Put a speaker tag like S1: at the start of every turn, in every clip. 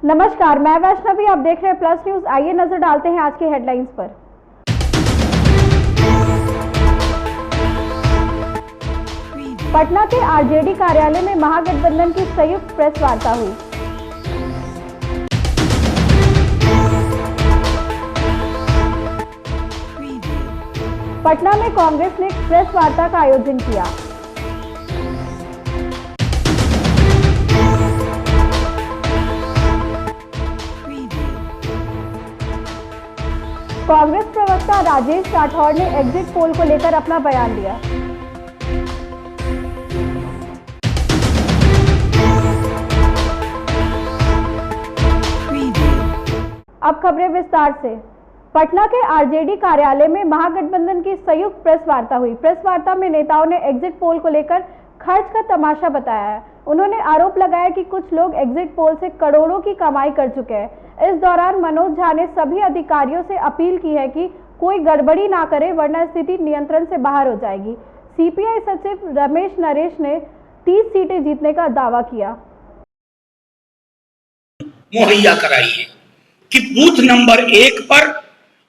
S1: नमस्कार, मैं वैष्णवी, आप देख रहे हैं प्लस न्यूज। आइए नजर डालते हैं आज की हेडलाइंस पर। पटना के आरजेडी कार्यालय में महागठबंधन की संयुक्त प्रेस वार्ता हुई। पटना में कांग्रेस ने प्रेस वार्ता का आयोजन किया। कांग्रेस प्रवक्ता राजेश राठौड़ ने एग्जिट पोल को लेकर अपना बयान दिया। अब खबरें विस्तार से। पटना के आरजेडी कार्यालय में महागठबंधन की संयुक्त प्रेस वार्ता हुई। प्रेस वार्ता में नेताओं ने एग्जिट पोल को लेकर खर्च का तमाशा बताया है। उन्होंने आरोप लगाया कि कुछ लोग एग्जिट पोल से करोड़ों की कमाई कर चुके हैं। इस दौरान मनोज झा ने सभी अधिकारियों से अपील की है कि कोई गड़बड़ी ना करे, वरना स्थिति नियंत्रण से बाहर हो जाएगी। सीपीआई सचिव रमेश नरेश ने 30 सीटें जीतने का दावा किया।
S2: मुहैया कराई है कि बूथ नंबर 1 पर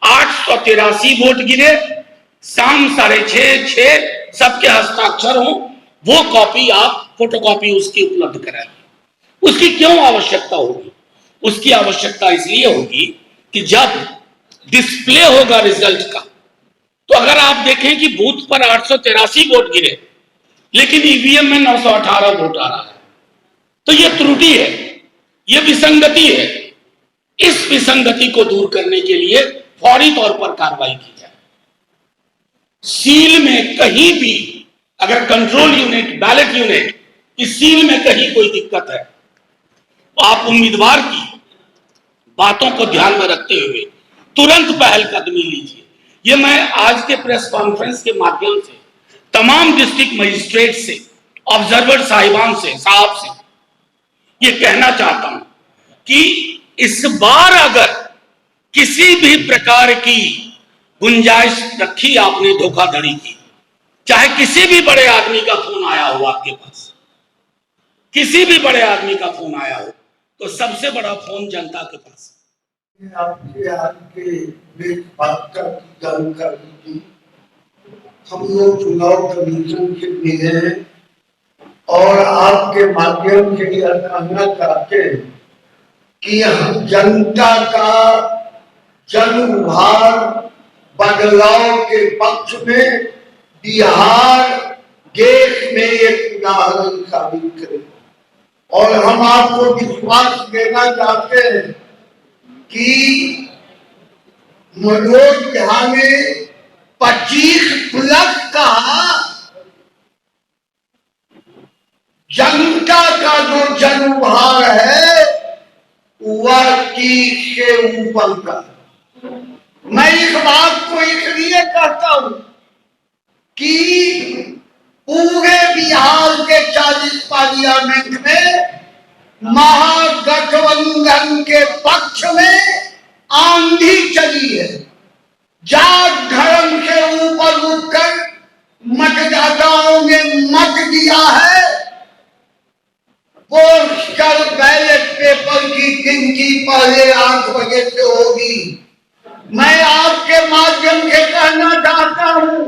S2: 883 वोट गिरे, शाम 6:30 सबके हस्ताक्षर हो, वो कॉपी आप फोटोकॉपी उसकी उपलब्ध कराइए। उसकी क्यों आवश्यकता होगी? उसकी आवश्यकता इसलिए होगी कि जब डिस्प्ले होगा रिजल्ट का, तो अगर आप देखें कि बूथ पर 883 वोट गिरे लेकिन ईवीएम में 918 वोट आ रहा है, तो यह त्रुटि है, यह विसंगति है। इस विसंगति को दूर करने के लिए फौरी तौर पर कार्रवाई की जाए। सील में कहीं भी अगर कंट्रोल यूनिट, बैलेट यूनिट की सील में कहीं कोई दिक्कत है, तो आप उम्मीदवार की बातों को ध्यान में रखते हुए तुरंत पहल कदमी लीजिए। ये मैं आज के प्रेस कॉन्फ्रेंस के माध्यम से तमाम डिस्ट्रिक्ट मजिस्ट्रेट से, ऑब्जर्वर साहिबान से, साहब से ये कहना चाहता हूं कि इस बार अगर किसी भी प्रकार की गुंजाइश रखी आपने धोखाधड़ी की, चाहे किसी भी बड़े आदमी का फोन आया हो आपके पास, किसी भी बड़े आदमी का फोन आया हो, तो सबसे बड़ा फोन जनता के पास।
S3: आपके आपके जानकारी दी। हम लोग चुनाव कमीशन के लिए हैं और आपके माध्यम से यह कहना चाहते हैं कि हम जनता का जनउभार बदलाव के पक्ष में बिहार देश में एक उदाहरण साबित करें। और हम आपको विश्वास देना चाहते हैं कि मनोज झा ने 25+ कहा, जनता का जो जनउभार है वह 30 से ऊपर का। मैं इस बात को इसलिए कहता हूं कि पूरे बिहार के 40 पार्लियामेंट में महागठबंधन के पक्ष में आंधी चली है। जात धर्म के ऊपर उठकर मतदाताओं ने मत दिया है। पोस्टल बैलेट पेपर की गिनती पहले 8 बजे से होगी। मैं आपके माध्यम से कहना चाहता हूं,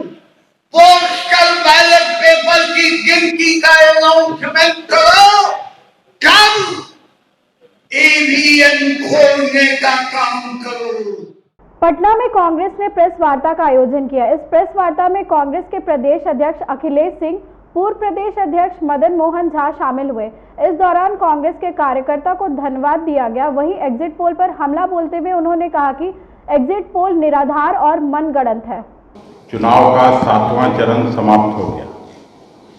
S3: पोस्टल बैलेट पेपर की गिनती का अनाउंसमेंट करो, कब ईवीएम खोलने का काम करो।
S1: पटना में कांग्रेस ने प्रेस वार्ता का आयोजन किया। इस प्रेस वार्ता में कांग्रेस के प्रदेश अध्यक्ष अखिलेश सिंह, पूर्व प्रदेश अध्यक्ष मदन मोहन झा शामिल हुए। इस दौरान कांग्रेस के कार्यकर्ता को धन्यवाद दिया गया। वहीं एग्जिट पोल पर हमला बोलते हुए उन्होंने कहा कि एग्जिट पोल निराधार और मनगढ़ंत है।
S4: चुनाव का 7वां चरण समाप्त हो गया।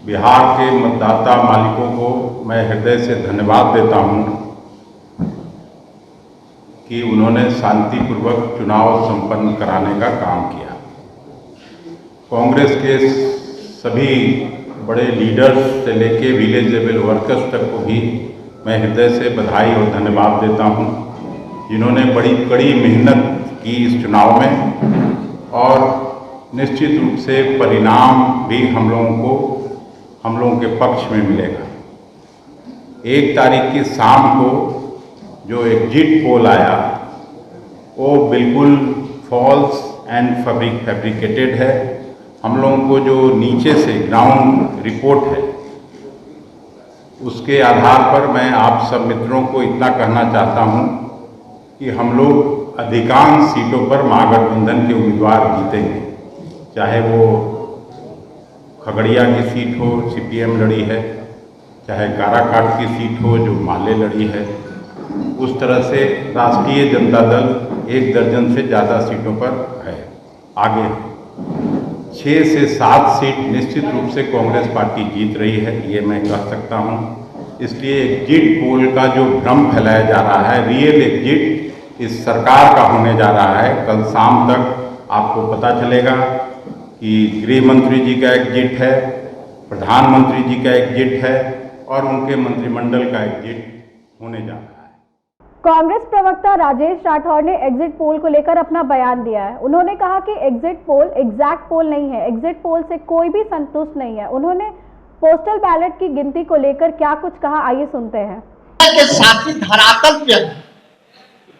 S4: बिहार के मतदाता मालिकों को मैं हृदय से धन्यवाद देता हूं कि उन्होंने शांतिपूर्वक चुनाव संपन्न कराने का काम किया। कांग्रेस के सभी बड़े लीडर्स से लेके विलेज लेवल वर्कर्स तक को भी मैं हृदय से बधाई और धन्यवाद देता हूं, जिन्होंने बड़ी कड़ी मेहनत की इस चुनाव में। और निश्चित रूप से परिणाम भी हम लोगों के पक्ष में मिलेगा। 1 तारीख की शाम को जो एग्जिट पोल आया वो बिल्कुल फॉल्स एंड फैब्रिकेटेड है। हम लोगों को जो नीचे से ग्राउंड रिपोर्ट है उसके आधार पर मैं आप सब मित्रों को इतना कहना चाहता हूं कि हम लोग अधिकांश सीटों पर महागठबंधन के उम्मीदवार जीतेंगे। चाहे वो खगड़िया की सीट हो, सीपीएम लड़ी है, चाहे काराकाट की सीट हो जो माले लड़ी है, उस तरह से राष्ट्रीय जनता दल 1 दर्जन से ज़्यादा सीटों पर है आगे। 6 से 7 सीट निश्चित रूप से कांग्रेस पार्टी जीत रही है, ये मैं कह सकता हूँ। इसलिए एग्जिट पोल का जो भ्रम फैलाया जा रहा है, रियल एग्जिट इस सरकार का होने जा रहा है। कल शाम तक आपको पता चलेगा कि गृह मंत्री जी का एग्जिट है, प्रधानमंत्री जी का एग्जिट है और उनके मंत्रिमंडल का एग्जिट होने जा रहा है।
S1: कांग्रेस प्रवक्ता राजेश राठौर ने एग्जिट पोल को लेकर अपना बयान दिया है। उन्होंने कहा कि एग्जिट पोल एग्जैक्ट पोल नहीं है, एग्जिट पोल से कोई भी संतुष्ट नहीं है। उन्होंने पोस्टल बैलेट की गिनती को लेकर क्या कुछ कहा, आइए सुनते हैं।
S3: के साथी धरातल पे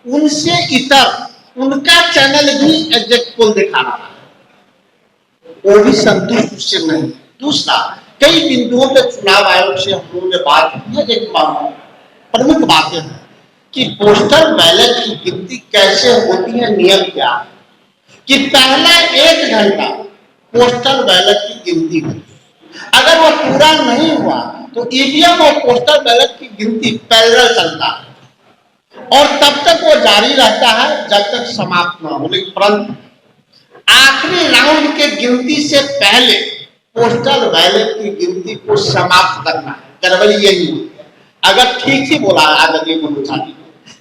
S3: उनसे इतर उनका चैनल भी एग्जिट पोल दिखा रहा है, वो भी संतुष्ट उससे नहीं। दूसरा, कई बिंदुओं पर चुनाव आयोग से हम लोगों ने बात की है। एक प्रमुख बातें हैं कि पोस्टल बैलेट की गिनती कैसे होती है, नियम क्या है कि पहला 1 घंटा पोस्टल बैलेट की गिनती होती है। अगर वो पूरा नहीं हुआ तो ईवीएम और पोस्टल बैलेट की गिनती पैरेलल चलता है और तब तक वो जारी रहता है जब तक समाप्त न हो। लेकिन परंतु आखिरी राउंड के गिनती से पहले पोस्टल बैलेट की गिनती को समाप्त करना है। गड़बड़ी यही होती है। अगर ठीक ही बोला आदरणीय मनोज जी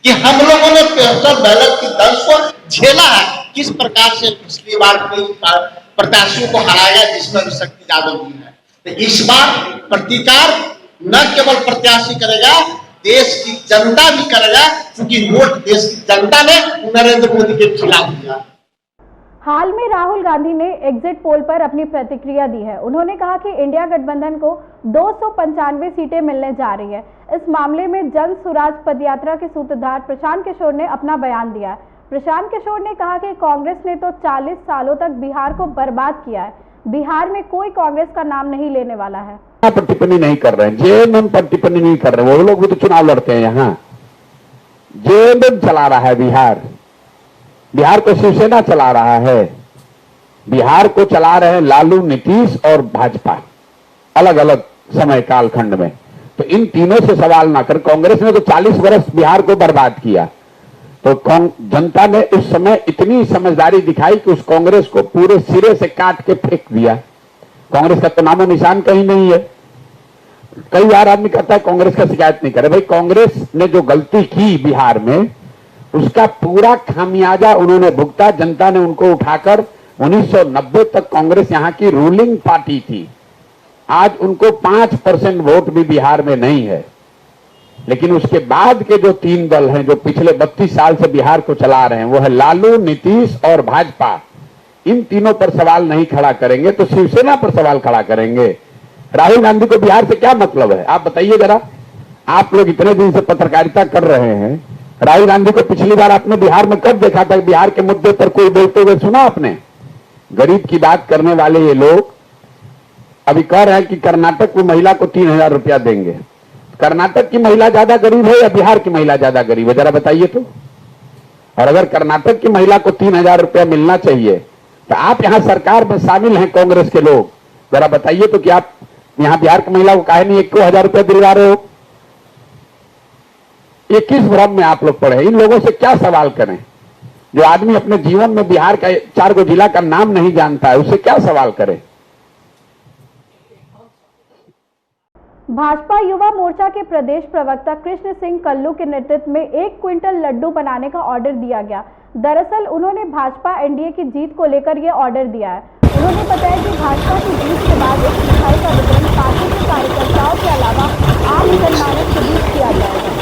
S3: कि हम लोगों ने पोस्टल बैलेट की दर्ज को झेला है, किस प्रकार से पिछली बार कई प्रत्याशियों को हराया जिसमें शक्ति यादव जी है, तो इस बार प्रतिकार न केवल प्रत्याशी करेगा, देश की जनता भी करेगा, क्योंकि वोट देश की जनता ने नरेंद्र मोदी के खिलाफ दिया।
S1: हाल में राहुल गांधी ने एग्जिट पोल पर अपनी प्रतिक्रिया दी है। उन्होंने कहा कि इंडिया गठबंधन को 295 सीटें मिलने जा रही है। इस मामले में जन सुराज पदयात्रा के सूत्रधार प्रशांत किशोर ने अपना बयान दिया है। प्रशांत किशोर ने कहा कि कांग्रेस ने तो 40 सालों तक बिहार को बर्बाद किया है, बिहार में कोई कांग्रेस का नाम नहीं लेने वाला है।
S5: पर टिप्पणी नहीं कर रहे हैं, जेएमएम पर टिप्पणी नहीं कर रहे हैं। वो लोग भी तो चुनाव लड़ते हैं। यहाँ जेएमएम चला रहा है बिहार, बिहार को शिवसेना चला रहा है, बिहार को चला रहे हैं लालू, नीतीश और भाजपा अलग अलग समय कालखंड में। तो इन तीनों से सवाल ना कर। कांग्रेस ने तो 40 वर्ष बिहार को बर्बाद किया, तो जनता ने उस समय इतनी समझदारी दिखाई कि उस कांग्रेस को पूरे सिरे से काट के फेंक दिया। कांग्रेस का तो नामो निशान कहीं नहीं है। कई बार आदमी कहता है कांग्रेस का शिकायत नहीं करे। भाई, कांग्रेस ने जो गलती की बिहार में उसका पूरा खामियाजा उन्होंने भुगता। जनता ने उनको उठाकर 1990 तक कांग्रेस यहाँ की रूलिंग पार्टी थी। आज उनको 5% वोट भी बिहार में नहीं है। लेकिन उसके बाद के जो 3 दल हैं जो पिछले 32 साल से बिहार को चला रहे हैं, वो है लालू, नीतीश और भाजपा। इन तीनों पर सवाल नहीं खड़ा करेंगे तो शिवसेना पर सवाल खड़ा करेंगे। राहुल गांधी को बिहार से क्या मतलब है, आप बताइए जरा। आप लोग इतने दिन से पत्रकारिता कर रहे हैं, राहुल गांधी को पिछली बार आपने बिहार में कब देखा था? बिहार के मुद्दे पर कोई बोलते हुए सुना आपने? गरीब की बात करने वाले ये लोग अभी कह रहे हैं कि कर्नाटक को महिला को 3000 रुपया देंगे। कर्नाटक की महिला ज्यादा गरीब है या बिहार की महिला ज्यादा गरीब है, जरा बताइए तो। और अगर कर्नाटक की महिला को 3000 रुपया मिलना चाहिए तो आप यहां सरकार में शामिल हैं कांग्रेस के लोग, जरा बताइए तो कि आप यहां बिहार की महिला को काहे नहीं 1000 रुपया दिलवा रहे हो? ये किस भ्रम में आप लोग पड़े? इन लोगों से क्या सवाल करें? जो आदमी अपने जीवन में बिहार का 4 जिला का नाम नहीं जानता है, उससे क्या सवाल करें?
S1: भाजपा युवा मोर्चा के प्रदेश प्रवक्ता कृष्ण सिंह कल्लू के नेतृत्व में 1 क्विंटल लड्डू बनाने का ऑर्डर दिया गया। दरअसल उन्होंने भाजपा एनडीए की जीत को लेकर यह ऑर्डर दिया है। उन्होंने बताया कि भाजपा की जीत के बाद इस मिठाई का वितरण पार्टी के कार्यकर्ताओं के अलावा आम जनमानस के बीच किया जाएगा।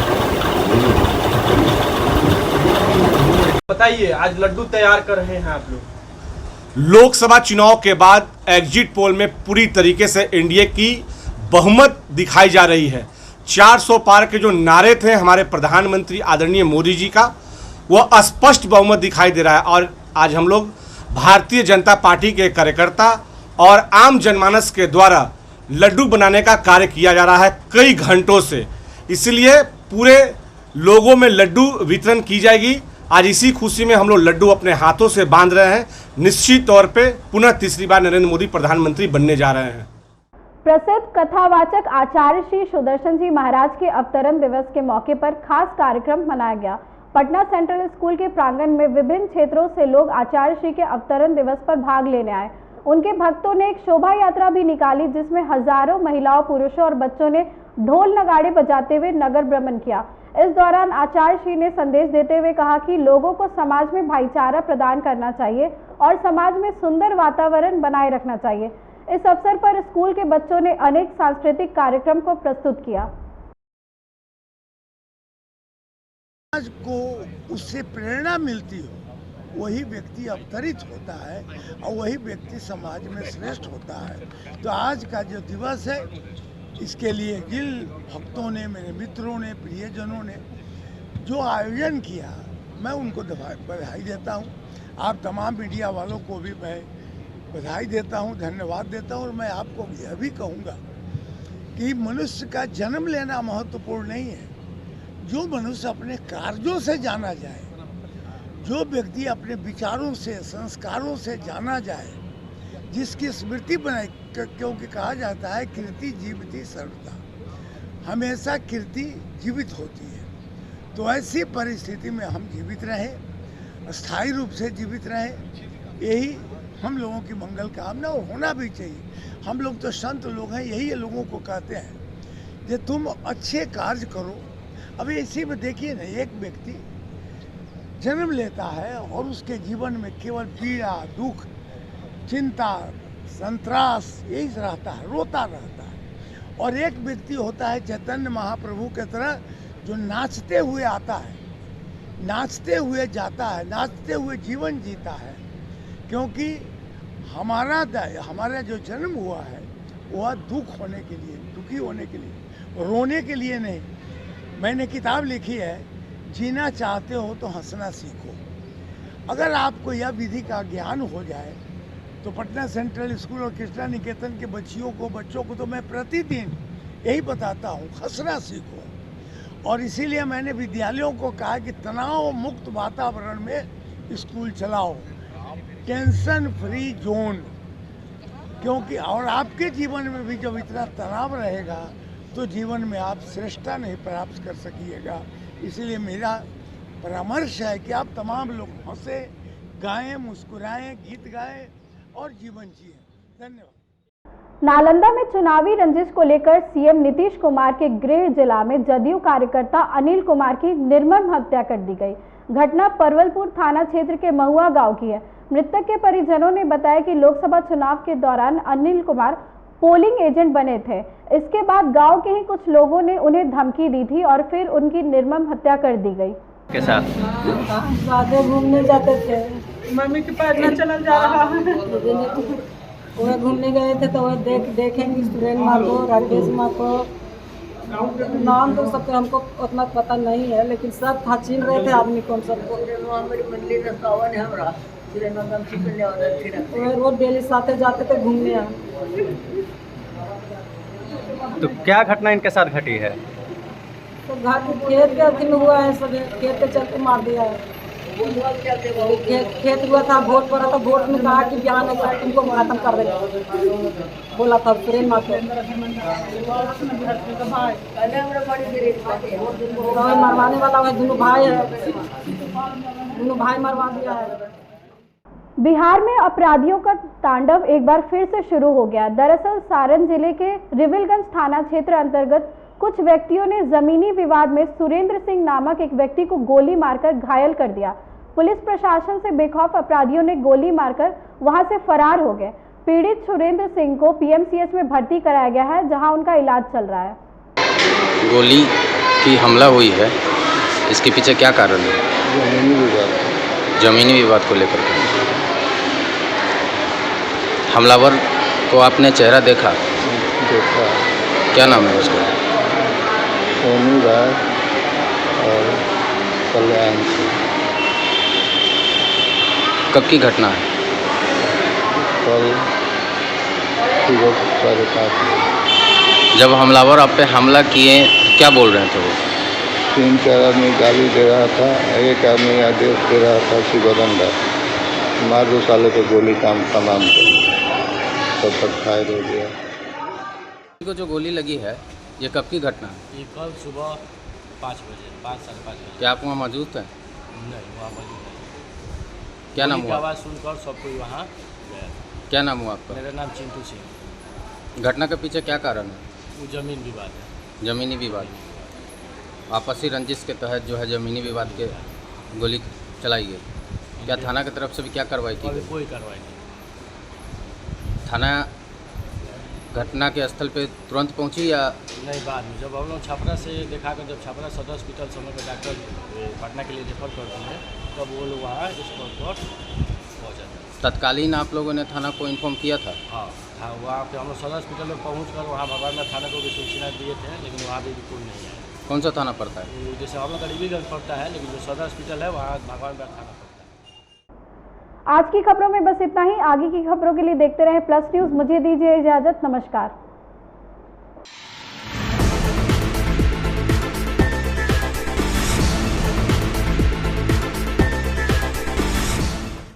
S6: बताइए, आज लड्डू तैयार कर रहे हैं आप लोग।
S7: लोकसभा चुनाव के बाद एग्जिट पोल में पूरी तरीके से एनडीए की बहुमत दिखाई जा रही है। 400 पार के जो नारे थे हमारे प्रधानमंत्री आदरणीय मोदी जी का, वो स्पष्ट बहुमत दिखाई दे रहा है। और आज हम लोग भारतीय जनता पार्टी के कार्यकर्ता और आम जनमानस के द्वारा लड्डू बनाने का कार्य किया जा रहा है कई घंटों से, इसलिए पूरे लोगों में लड्डू वितरण की जाएगी। आज इसी खुशी में हम लोग लड्डू अपने हाथों से बांध रहे हैं। निश्चित तौर पे पुनः तीसरी बार नरेंद्र मोदी प्रधानमंत्री बनने जा रहे हैं।
S1: प्रसिद्ध कथावाचक आचार्य श्री सुदर्शन जी महाराज के अवतरण दिवस के मौके पर खास कार्यक्रम मनाया गया। पटना सेंट्रल स्कूल के प्रांगण में विभिन्न क्षेत्रों से लोग आचार्य श्री के अवतरण दिवस पर भाग लेने आए। उनके भक्तों ने एक शोभा यात्रा भी निकाली, जिसमें हजारों महिलाओं, पुरुषों और बच्चों ने ढोल नगाड़े बजाते हुए नगर भ्रमण किया। इस दौरान आचार्य श्री ने संदेश देते हुए कहा कि लोगों को समाज में भाईचारा प्रदान करना चाहिए और समाज में सुंदर वातावरण बनाए रखना चाहिए। इस अवसर पर स्कूल के बच्चों ने अनेक सांस्कृतिक कार्यक्रम को प्रस्तुत किया।
S3: समाज को उससे प्रेरणा मिलती हो, वही व्यक्ति अवतरित होता है और वही व्यक्ति समाज में श्रेष्ठ होता है। तो आज का जो दिवस है, इसके लिए जिन भक्तों ने, मेरे मित्रों ने, प्रियजनों ने जो आयोजन किया, मैं उनको बधाई देता हूँ। आप तमाम मीडिया वालों को भी मैं बधाई देता हूँ, धन्यवाद देता हूँ। और मैं आपको यह भी कहूँगा कि मनुष्य का जन्म लेना महत्वपूर्ण नहीं है। जो मनुष्य अपने कार्यों से जाना जाए, जो व्यक्ति अपने विचारों से, संस्कारों से जाना जाए, जिसकी स्मृति बनाए, क्योंकि कहा जाता है कीर्ति जीविती सर्वदा, हमेशा कीर्ति जीवित होती है। तो ऐसी परिस्थिति में हम जीवित रहें, स्थायी रूप से जीवित रहें, यही हम लोगों की मंगल कामना और होना भी चाहिए। हम लोग तो संत लोग हैं, यही लोगों को कहते हैं कि तुम अच्छे कार्य करो। अभी इसी में देखिए ना, एक व्यक्ति जन्म लेता है और उसके जीवन में केवल पीड़ा, दुख, चिंता, संतरास यही रहता है, रोता रहता है। और एक व्यक्ति होता है चैतन्य महाप्रभु के तरह, जो नाचते हुए आता है, नाचते हुए जाता है, नाचते हुए जीवन जीता है। क्योंकि हमारा जो जन्म हुआ है वह दुख होने के लिए, दुखी होने के लिए, रोने के लिए नहीं। मैंने किताब लिखी है, जीना चाहते हो तो हंसना सीखो। अगर आपको यह विधि का ज्ञान हो जाए तो पटना सेंट्रल स्कूल और कृष्णा निकेतन के बच्चों को तो मैं प्रतिदिन यही बताता हूँ, हंसना सीखो। और इसीलिए मैंने विद्यालयों को कहा कि तनाव मुक्त वातावरण में स्कूल चलाओ, टेंशन फ्री जोन। क्योंकि और आपके जीवन में भी जब इतना तनाव रहेगा तो जीवन में आप श्रेष्ठता नहीं प्राप्त कर सकिएगा। इसलिए मेरा परामर्श है कि आप तमाम लोग हंसे, गाएं, मुस्कुराएं, गीत गाएं और जीवन जिए। धन्यवाद।
S1: नालंदा में चुनावी रंजिश को लेकर सीएम नीतीश कुमार के गृह जिला में जदयू कार्यकर्ता अनिल कुमार की निर्मम हत्या कर दी गई। घटना परवलपुर थाना क्षेत्र के महुआ गांव की है। मृतक के परिजनों ने बताया कि लोकसभा चुनाव के दौरान अनिल कुमार पोलिंग एजेंट बने थे। इसके बाद गांव के ही कुछ लोगों ने उन्हें धमकी दी थी और फिर उनकी निर्मम हत्या कर दी गई।
S8: के साथ
S9: राधे घूमने जाते थे,
S10: मम्मी के पास न चला जा रहा है।
S9: वो घूमने गए थे तो वो देखेंगे सुरेन मार्को, राकेश मार्को, नाम तो सबके हमको उतना पता नहीं है, लेकिन सब छीन रहे थे आदमी कौन सबको। वो डेली साथे जाते थे घूमने।
S8: तो क्या घटना इनके साथ घटी है?
S9: तो खेत के अथी में हुआ है, सब खेत के चलते मार दिया है। खेत हुआ था, वोट पड़ा था, वोट में कहा कि बयान है तुमको खत्म कर देगा, बोला था सुरेन मार्को। मरवाने वाला है, दोनों भाई है, दोनों भाई मरवा दिया है।
S1: बिहार में अपराधियों का तांडव एक बार फिर से शुरू हो गया। दरअसल सारण जिले के रिविलगंज थाना क्षेत्र अंतर्गत कुछ व्यक्तियों ने जमीनी विवाद में सुरेंद्र सिंह नामक एक व्यक्ति को गोली मारकर घायल कर दिया। पुलिस प्रशासन से बेखौफ अपराधियों ने गोली मारकर वहां से फरार हो गए। पीड़ित सुरेंद्र सिंह को पीएमसीएच में भर्ती कराया गया है, जहां उनका इलाज चल रहा है।
S11: गोली की हमला हुई है, इसके पीछे क्या कारण है? जमीनी विवाद को लेकर के। हमलावर को आपने चेहरा देखा? क्या नाम है उसका?
S12: सोनी राय और कल्याण सिंह।
S11: कब की घटना है?
S12: कल सुबह 5:30 बजे।
S11: जब हमलावर आप पे हमला किए क्या बोल रहे थे वो?
S12: 3-4 आदमी गाली दे रहा था, एक आदमी आदेश दे रहा था शिवरंगा मार दो साले पे गोली काम तमाम कर, तब तक फायर हो गया।
S11: को जो गोली लगी है ये कब की घटना है?
S13: ये कल सुबह 5 बजे, 5-5:30 बजे।
S11: क्या आप वहाँ मौजूद थे?
S13: नहीं, वहाँ मौजूद नहीं।
S11: क्या नाम हुआ?
S13: आवाज़ सुनकर सब कोई वहाँ गया।
S11: क्या नाम हुआ आपका?
S13: मेरा नाम चिंटू सिंह।
S11: घटना के पीछे क्या कारण है?
S13: वो ज़मीन विवाद है।
S11: ज़मीनी विवाद, आपसी रंजिश के तहत जो है ज़मीनी विवाद के गोली चलाई गई। क्या थाना की तरफ से भी क्या कार्रवाई की गई?
S13: कोई कार्रवाई नहीं।
S11: थाना घटना के स्थल पे तुरंत पहुंची या
S13: नहीं? बाद में जब हम लोग छपरा से देखा कर, जब छपरा सदर हॉस्पिटल समय पर डॉक्टर पटना के लिए रेफर करते हैं, तब वो लोग वहाँ स्पॉट पर पहुँच जाते हैं।
S11: तत्कालीन आप लोगों ने थाना को इन्फॉर्म किया था?
S13: हाँ, वहाँ पे हम लोग सदर हॉस्पिटल में पहुँच कर वहाँ भगवान थाना को भी सूचना दिए थे, लेकिन वहाँ भी कोई नहीं है।
S11: कौन सा थाना पड़ता है?
S13: जैसे हम लोग करीबीगंज पड़ता है, लेकिन जो सदर हॉस्पिटल है वहाँ भगवान थाना पड़ता है।
S1: आज की खबरों में बस इतना ही। आगे की खबरों के लिए देखते रहें प्लस न्यूज़। मुझे दीजिए इजाजत। नमस्कार।